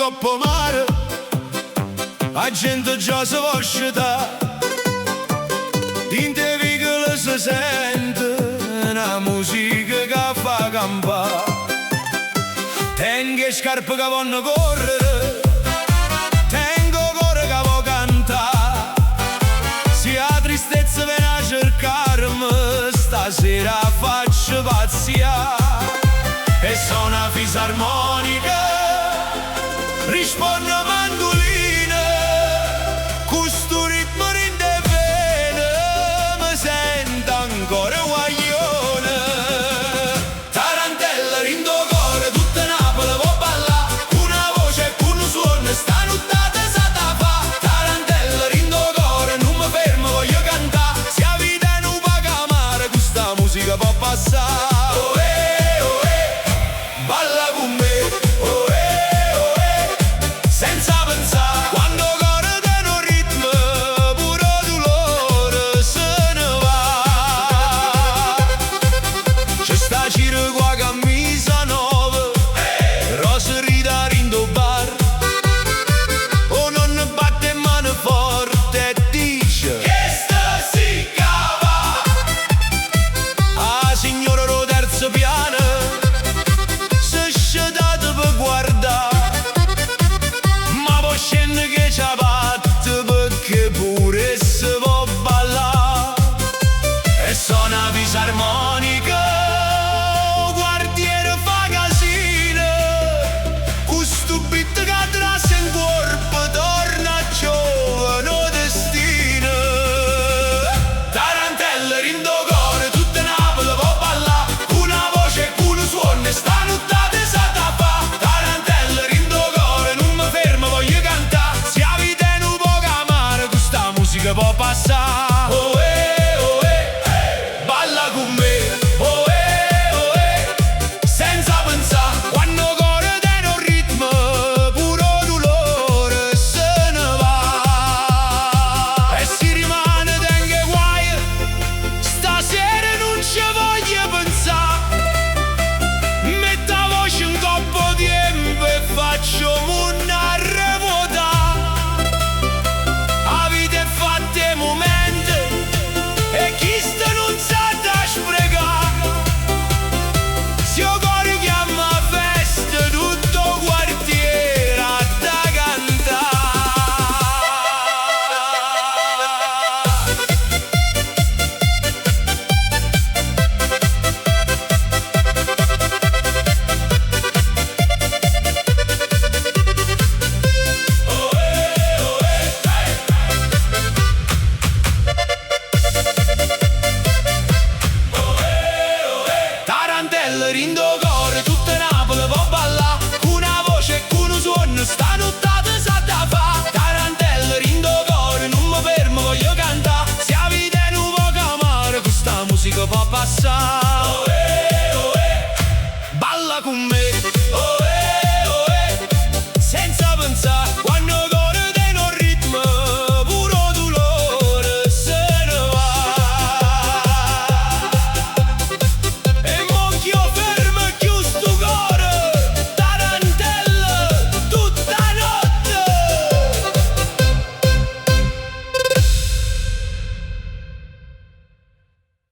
troppo mare, la gente già si può sciutare. In te vicolo si sente una musica che fa campare. Tengo scarpe che vanno correre, tengo cuore che vuoi cantare. Se la tristezza viene a cercarmi, stasera faccio pazziare. E sono una fisarmonica, risponde a mandolina, questo ritmo rinde bene, mi sento ancora guaglione. Tarantella rindo cuore, tutta Napoli può ballare, una voce e un suono, sta nottata sa da fa. Tarantella rindo cuore, non mi fermo, voglio cantare, se la vita non paga male, questa musica può passare. Balla con me, oh, senza pensare.